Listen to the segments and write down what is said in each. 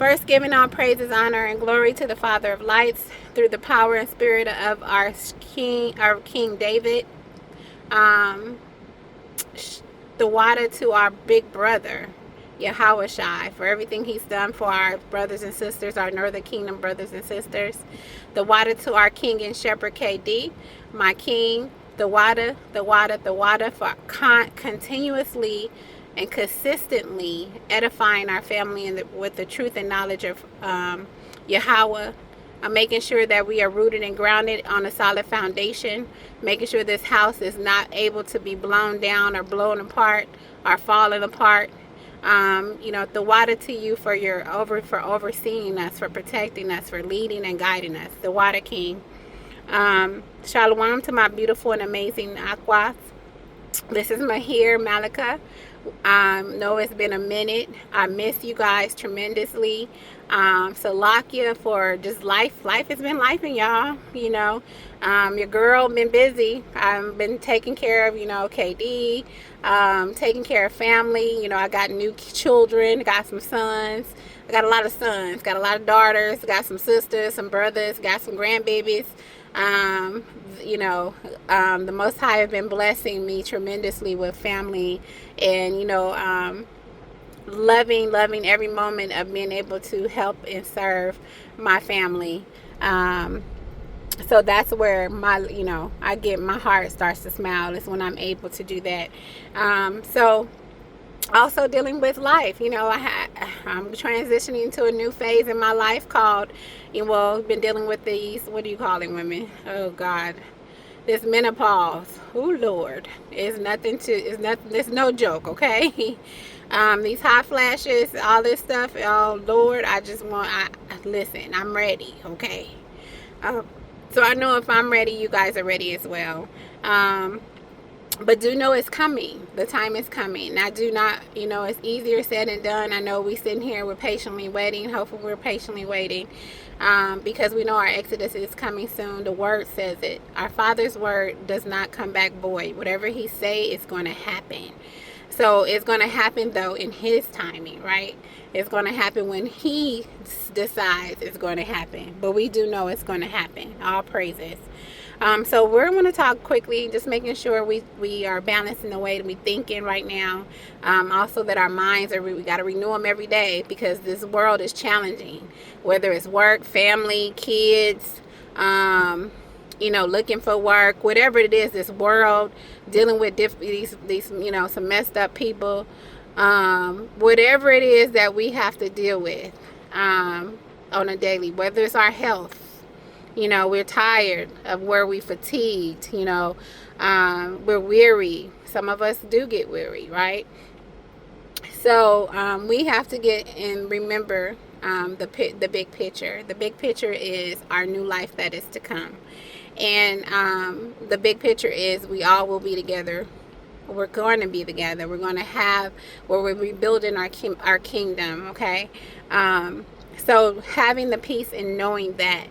First, giving all praises, honor, and glory to the Father of lights through the power and spirit of our King David. Um, the water to our big brother, Yahweh, for everything he's done for our brothers and sisters, our Northern Kingdom brothers and sisters. The water to our King and Shepherd KD, my King. The water for continuously and consistently edifying our family with the truth and knowledge of Yahweh. Making sure that we are rooted and grounded on a solid foundation, making sure this house is not able to be blown down or blown apart or falling apart. The water to you for overseeing us, for protecting us, for leading and guiding us. The Water King. Shalom to my beautiful and amazing Aquas. This is Mahir Malika. Know it's been a minute. I miss you guys tremendously. Salakia for just life. Life has been lifing, y'all. Your girl been busy. I've been taking care of, KD, taking care of family. I got new children, got some sons. I got a lot of sons, got a lot of daughters, got some sisters, some brothers, got some grandbabies. The Most High have been blessing me tremendously with family and, loving every moment of being able to help and serve my family. So that's where my heart starts to smile, is when I'm able to do that. So also dealing with life, I'm transitioning to a new phase in my life called, been dealing with these, what do you call it, women? Oh God, this menopause. Oh Lord, it's no joke, okay? These hot flashes, all this stuff. Oh Lord, listen, I'm ready, okay? So I know if I'm ready, you guys are ready as well. But do know it's coming. The time is coming. I do not, it's easier said than done. I know we sitting here, we're patiently waiting. Hopefully we're patiently waiting because we know our exodus is coming soon. The word says it. Our Father's word does not come back void. Whatever he say is going to happen. So it's going to happen, though, in his timing, right? It's going to happen when he decides it's going to happen. But we do know it's going to happen. All praises. So we're going to talk quickly, just making sure we are balancing the way that we're thinking right now. Also that our minds we got to renew them every day, because this world is challenging, whether it's work, family, kids, looking for work, whatever it is, this world, dealing with these some messed up people, whatever it is that we have to deal with on a daily, whether it's our health. We're tired of where we fatigued, we're weary. Some of us do get weary, right? So we have to get and remember the big picture. The big picture is our new life that is to come. And the big picture is we all will be together. We're going to be together. We're going to have where we're rebuilding our kingdom, okay? So having the peace and knowing that.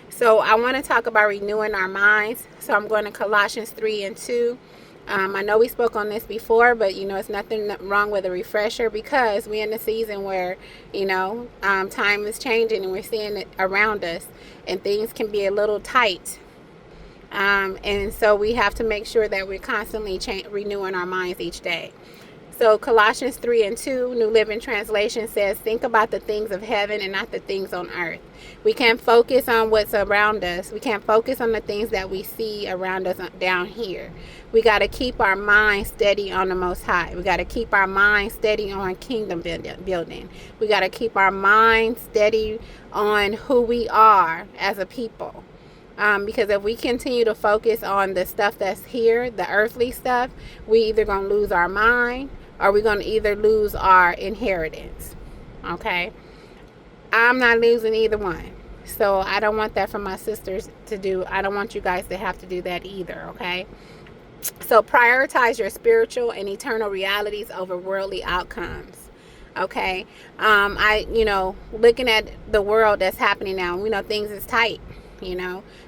So I want to talk about renewing our minds. So I'm going to Colossians 3:2. I know we spoke on this before, but it's nothing wrong with a refresher, because we're in a season where time is changing and we're seeing it around us, and things can be a little tight. And so we have to make sure that we're constantly renewing our minds each day. So Colossians 3:2, New Living Translation says, think about the things of heaven and not the things on earth. We can't focus on what's around us. We can't focus on the things that we see around us down here. We got to keep our mind steady on the Most High. We got to keep our mind steady on kingdom building. We got to keep our mind steady on who we are as a people. Because if we continue to focus on the stuff that's here, the earthly stuff, we either going to lose our mind, or we're going to either lose our inheritance. Okay? I'm not losing either one. So I don't want that for my sisters to do. I don't want you guys to have to do that either. Okay? So prioritize your spiritual and eternal realities over worldly outcomes. Okay? Looking at the world that's happening now, we know things is tight.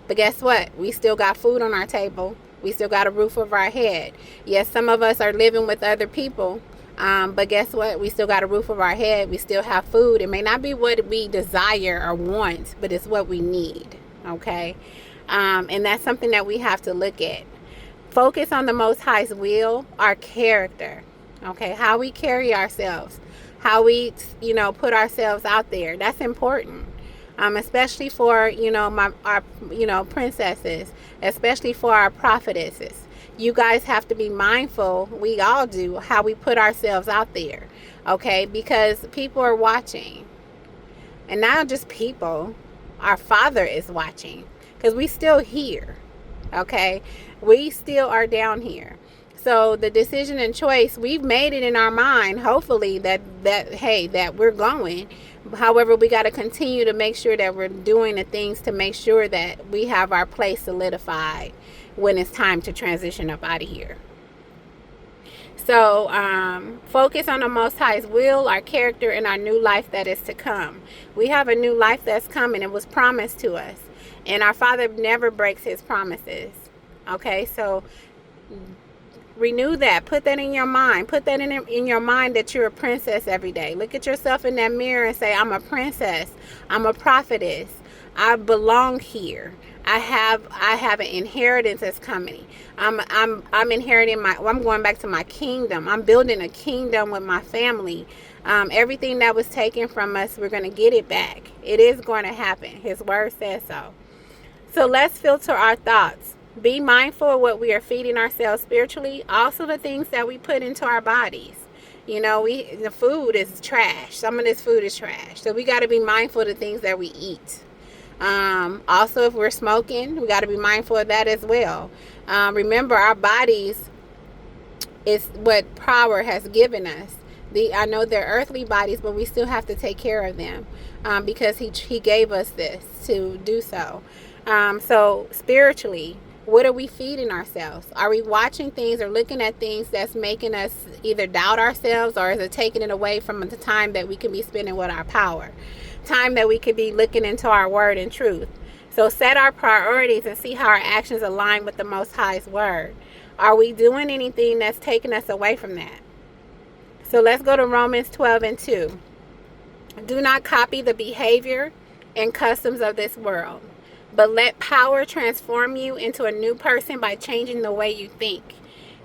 But guess what? We still got food on our table. We still got a roof over our head. Yes, some of us are living with other people, But guess what? We still got a roof over our head. We still have food. It may not be what we desire or want, but it's what we need. Okay? And that's something that we have to look at. Focus on the Most High's will, our character. Okay? How we carry ourselves. How we, put ourselves out there. That's important. Especially for, our princesses. Especially for our prophetesses. You guys have to be mindful, we all do, how we put ourselves out there, okay? Because people are watching. And not just people, our Father is watching. Because we still here, okay? We still are down here. So the decision and choice, we've made it in our mind, hopefully, that we're going. However, we got to continue to make sure that we're doing the things to make sure that we have our place solidified when it's time to transition up out of here. So focus on the Most High's will, our character, and our new life that is to come. We have a new life that's coming. It was promised to us. And our Father never breaks his promises. Okay, so renew that. Put that in your mind. Put that in your mind that you're a princess every day. Look at yourself in that mirror and say, I'm a princess. I'm a prophetess. I belong here. I have an inheritance that's coming. I'm inheriting I'm going back to my kingdom. I'm building a kingdom with my family. Everything that was taken from us, we're going to get it back. It is going to happen. His word says so. So let's filter our thoughts. Be mindful of what we are feeding ourselves spiritually. Also the things that we put into our bodies. The food is trash. Some of this food is trash. So we got to be mindful of the things that we eat. Also, if we're smoking, we got to be mindful of that as well. Remember, our bodies is what power has given us. I know they're earthly bodies, but we still have to take care of them because he gave us this to do so. So spiritually, what are we feeding ourselves? Are we watching things or looking at things that's making us either doubt ourselves, or is it taking it away from the time that we can be spending with our power? Time that we could be looking into our word and truth. So set our priorities and see how our actions align with the Most High's word. Are we doing anything that's taking us away from that? So let's go to Romans 12:2. Do not copy the behavior and customs of this world, but let power transform you into a new person by changing the way you think.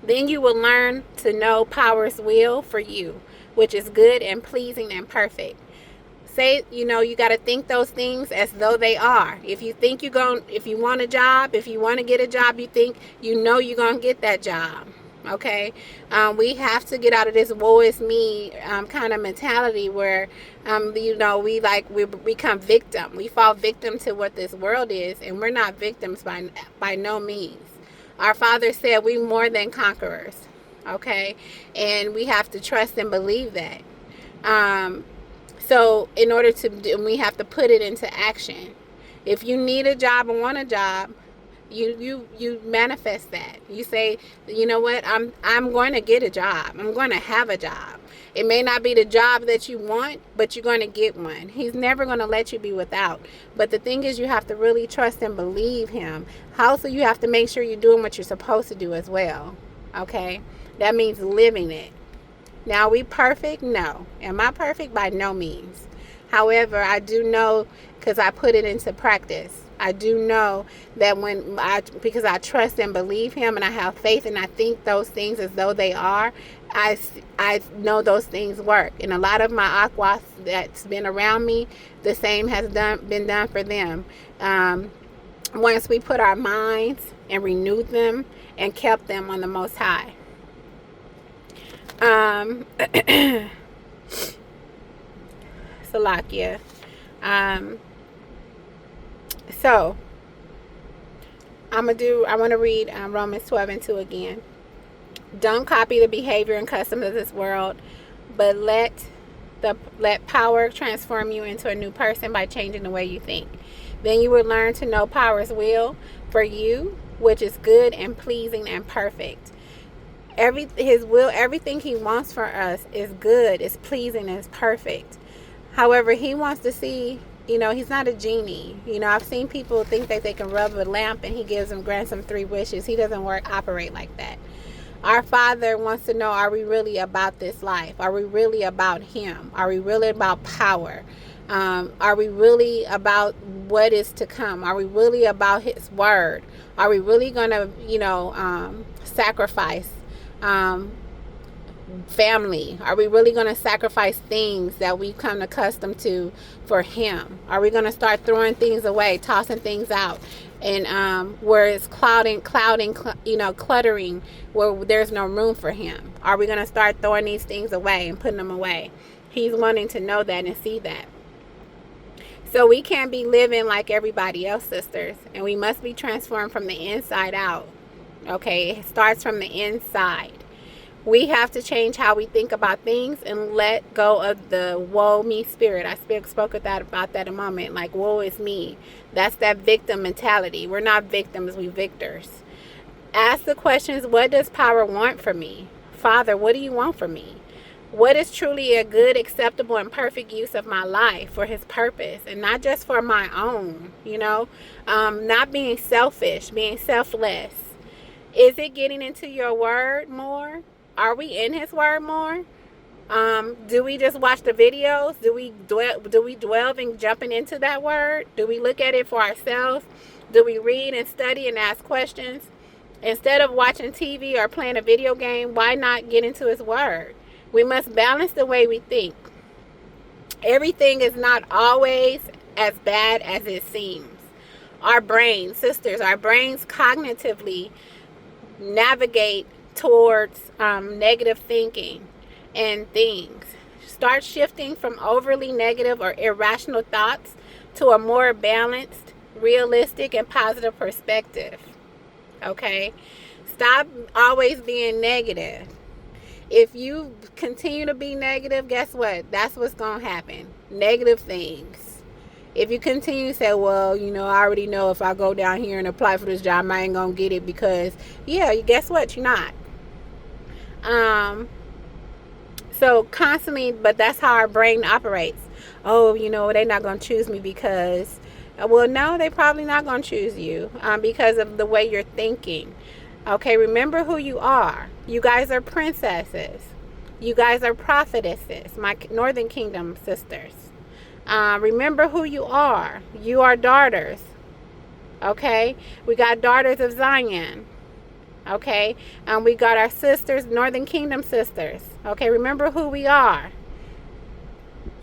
Then you will learn to know power's will for you, which is good and pleasing and perfect. Say, you got to think those things as though they are. If you think if you want a job, if you want to get a job, you think you're going to get that job. Okay? We have to get out of this woe is me kind of mentality where, we become victim. We fall victim to what this world is, and we're not victims by no means. Our Father said we more than conquerors. Okay? And we have to trust and believe that. So in order to do, we have to put it into action. If you need a job and want a job, you manifest that. You say, you know what, I'm going to get a job. I'm going to have a job. It may not be the job that you want, but you're going to get one. He's never going to let you be without. But the thing is, you have to really trust and believe him. Also, you have to make sure you're doing what you're supposed to do as well. Okay? That means living it. Now, are we perfect? No. Am I perfect? By no means. However, I do know, because I put it into practice, I do know that because I trust and believe him, and I have faith, and I think those things as though they are, I know those things work. And a lot of my aquas that's been around me, the same has been done for them. Once we put our minds and renewed them and kept them on the Most High. Salakia. So I want to read Romans 12:2 again. Don't copy the behavior and customs of this world, but let power transform you into a new person by changing the way you think. Then you will learn to know power's will for you, which is good and pleasing and perfect. His will, everything he wants for us is good, is pleasing, is perfect. However, he wants to see, he's not a genie. I've seen people think that they can rub a lamp and he grants them 3 wishes. He doesn't operate like that. Our Father wants to know, are we really about this life? Are we really about Him? Are we really about power? Are we really about what is to come? Are we really about His word? Are we really going to, sacrifice family? Are we really going to sacrifice things that we've come accustomed to for Him? Are we going to start throwing things away, tossing things out, and where it's cluttering, where there's no room for Him? Are we going to start throwing these things away and putting them away? He's wanting to know that and see that. So we can't be living like everybody else, sisters, and we must be transformed from the inside out. Okay, it starts from the inside. We have to change how we think about things and let go of the woe me spirit. I spoke about that a moment. Like, woe is me. That's that victim mentality. We're not victims, we victors. Ask the questions, what does power want from me? Father, what do you want from me? What is truly a good, acceptable, and perfect use of my life for His purpose, and not just for my own, not being selfish, being selfless. Is it getting into your word more? Are we in His word more? Do we just watch the videos? Do we dwell in jumping into that word? Do we look at it for ourselves? Do we read and study and ask questions? Instead of watching TV or playing a video game, why not get into His word? We must balance the way we think. Everything is not always as bad as it seems. Our brains, sisters, our brains cognitively navigate towards negative thinking and things. Start shifting from overly negative or irrational thoughts to a more balanced, realistic, and positive perspective. Okay? Stop always being negative. If you continue to be negative, guess what? That's what's going to happen. Negative things. If you continue to say, well, I already know if I go down here and apply for this job, I ain't going to get it because, guess what? You're not. So constantly, but that's how our brain operates. Oh, they're not going to choose me because, well, no, they're probably not going to choose you because of the way you're thinking. Okay, remember who you are. You guys are princesses. You guys are prophetesses, my Northern Kingdom sisters. Remember who you are. You are daughters. Okay, we got daughters of Zion. Okay, we got our sisters, Northern Kingdom sisters. Okay, remember who we are.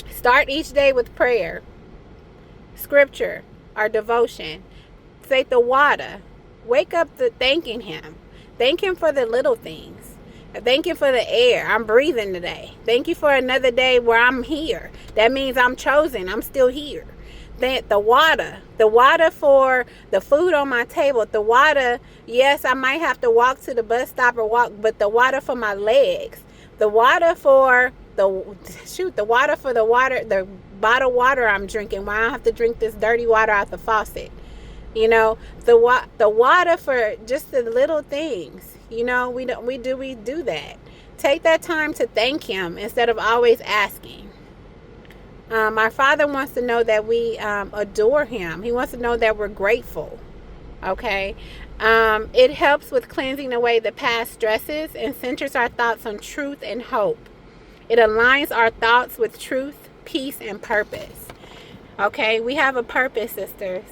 Start each day with prayer, scripture, our devotion. Say the water. Wake up to thanking Him. Thank Him for the little things. Thank you for the air. I'm breathing today. Thank you for another day where I'm here. That means I'm chosen. I'm still here. The water for the food on my table. The water, yes, I might have to walk to the bus stop or walk, but the water for my legs. The water for the bottled water I'm drinking. Why I don't have to drink this dirty water out the faucet. The water for just the little things. We do that. Take that time to thank Him instead of always asking. Our Father wants to know that we adore Him. He wants to know that we're grateful. Okay? It helps with cleansing away the past stresses and centers our thoughts on truth and hope. It aligns our thoughts with truth, peace, and purpose. Okay? We have a purpose, sisters.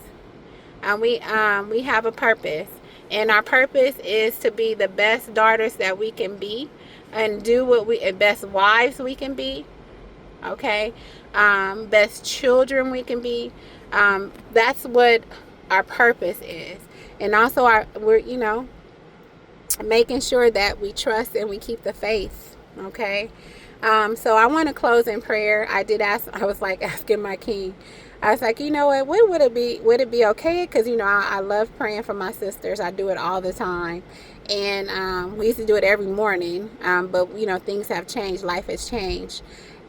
We have a purpose, and our purpose is to be the best daughters that we can be, and do what best wives we can be. Okay, best children we can be. That's what our purpose is, and also we're making sure that we trust and we keep the faith. Okay, so I want to close in prayer. I was like asking my king. I was like, what would it be? Would it be okay? Because, I love praying for my sisters. I do it all the time. And we used to do it every morning. But, things have changed. Life has changed.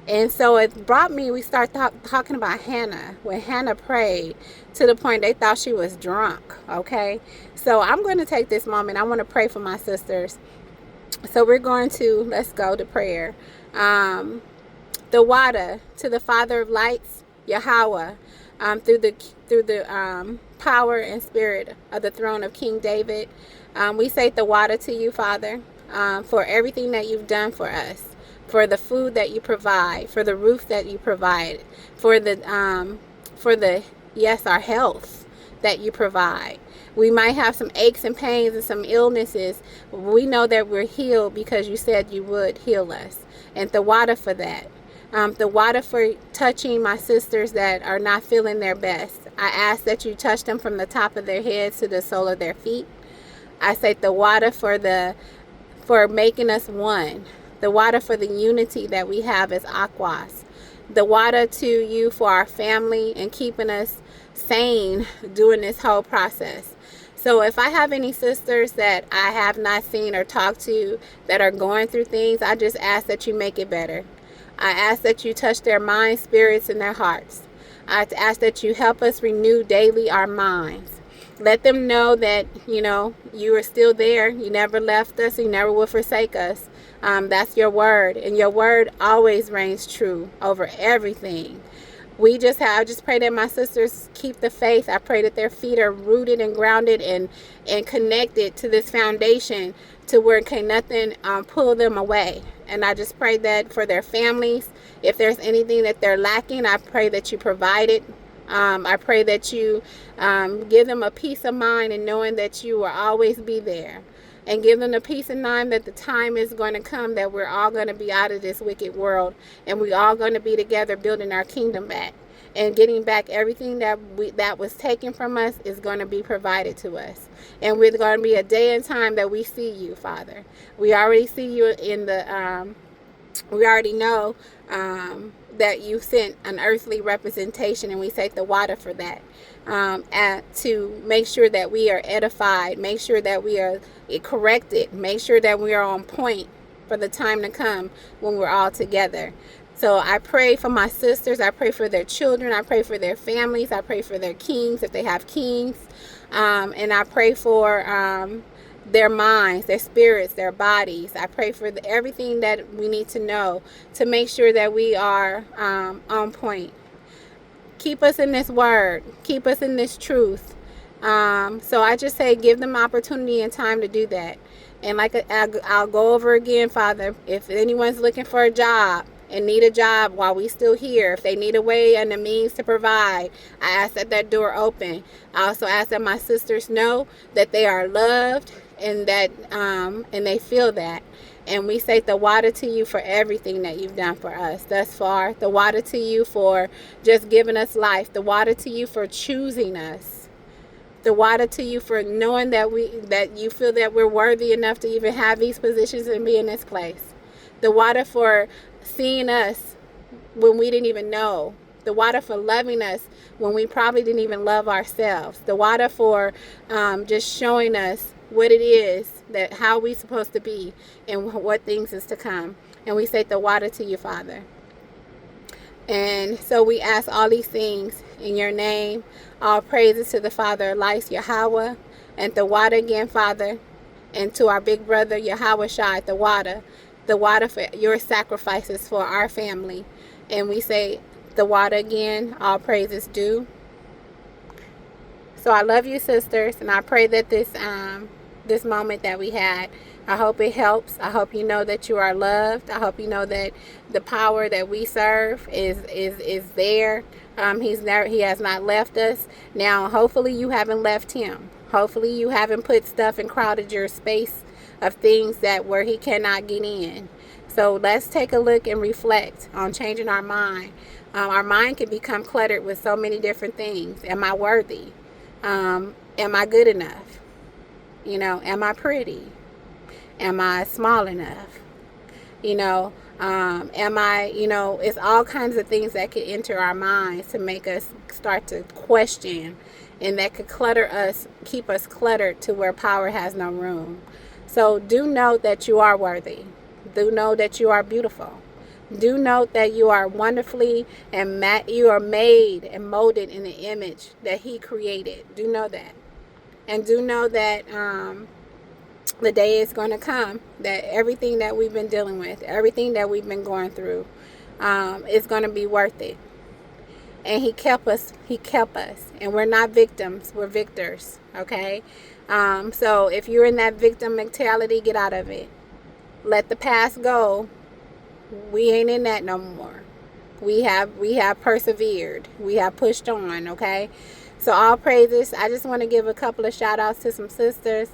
And so it brought me, we started talking about Hannah. When Hannah prayed to the point they thought she was drunk. Okay. So I'm going to take this moment. I want to pray for my sisters. So let's go to prayer. The water to the Father of lights, Yahweh, through the power and spirit of the throne of King David. We say the water to you, Father. for everything that you've done for us, for the food that you provide, for the roof that you provide, for the yes, our health that you provide. We might have some aches and pains and some illnesses. We know that we're healed because you said you would heal us. And the water for that. The water for touching my sisters that are not feeling their best. I ask that you touch them from the top of their heads to the sole of their feet. I say the water for making us one. The water for the unity that we have as aquas. The water to you for our family and keeping us sane during this whole process. So if I have any sisters that I have not seen or talked to that are going through things, I just ask that you make it better. I ask that you touch their minds, spirits, and their hearts. I ask that you help us renew daily our minds. Let them know that, you are still there. You never left us. You never will forsake us. That's your word. And your word always reigns true over everything. I just pray that my sisters keep the faith. I pray that their feet are rooted and grounded and connected to this foundation to where can nothing pull them away. And I just pray that for their families, if there's anything that they're lacking, I pray that you provide it. I pray that you give them a peace of mind and knowing that you will always be there. And give them a peace of mind that the time is going to come that we're all going to be out of this wicked world. And we're all going to be together building our kingdom back. And getting back everything that was taken from us is going to be provided to us. And we're going to be a day and time that we see you, Father. We already see you in we already know that you sent an earthly representation, and we take the water for that. To make sure that we are edified, make sure that we are corrected, make sure that we are on point for the time to come when we're all together. So I pray for my sisters. I pray for their children. I pray for their families. I pray for their kings, if they have kings. And I pray for their minds, their spirits, their bodies. I pray for everything that we need to know to make sure that we are on point. Keep us in this word. Keep us in this truth. So I just say give them opportunity and time to do that. And I'll go over again, Father, if anyone's looking for a job and need a job while we still here, if they need a way and a means to provide, I ask that door open. I also ask that my sisters know that they are loved and that and they feel that. And we say the water to you for everything that you've done for us thus far. The water to you for just giving us life. The water to you for choosing us. The water to you for knowing that you feel that we're worthy enough to even have these positions and be in this place. The water for seeing us when we didn't even know. The water for loving us when we probably didn't even love ourselves. The water for just showing us what it is, that how we supposed to be and what things is to come. And we say the water to you, Father. And so we ask all these things in your name. All praises to the Father of lights, Yahweh, and the water again, Father. And to our big brother, Yahweh Shai, the water for your sacrifices for our family. And we say the water again, all praises due. So I love you, sisters, and I pray that this moment that we had, I hope it helps. I hope you know that you are loved. I hope you know that the power that we serve is there. He has not left us. Now, hopefully you haven't left him. Hopefully you haven't put stuff and crowded your space of things where he cannot get in. So let's take a look and reflect on changing our mind. Our mind can become cluttered with so many different things. Am I worthy? Am I good enough? Am I pretty? Am I small enough? Am I, it's all kinds of things that could enter our minds to make us start to question, and that could clutter us, keep us cluttered to where power has no room. So do know that you are worthy. Do know that you are beautiful. Do note that you are wonderfully and you are made and molded in the image that he created. Do know that. And do know that the day is going to come that everything that we've been dealing with, everything that we've been going through is going to be worth it. And he kept us. And we're not victims. We're victors. Okay? So if you're in that victim mentality, get out of it. let the past go. We ain't in that no more. We have persevered. We have pushed on, okay? So all praises. I just want to give a couple of shout outs to some sisters.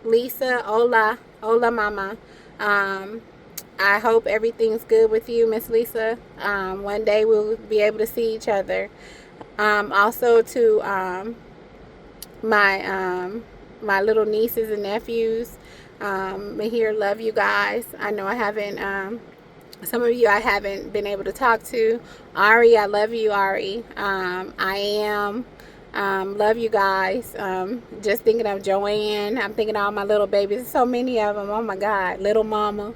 Lisa, hola mama. I hope everything's good with you, Miss Lisa. One day we'll be able to see each other. Also to my little nieces and nephews. Here, love you guys. I know I haven't. Some of you I haven't been able to talk to. Ari, I love you, Ari. I am. Love you guys. Just thinking of Joanne. I'm thinking of all my little babies. There's so many of them. Oh my God. Little mama.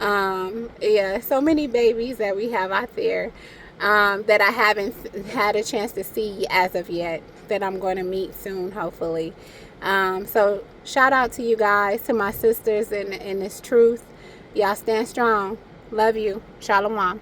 Yeah, so many babies that we have out there that I haven't had a chance to see as of yet, that I'm going to meet soon, hopefully. So shout out to you guys, to my sisters in this truth. Y'all stand strong. Love you. Shalom.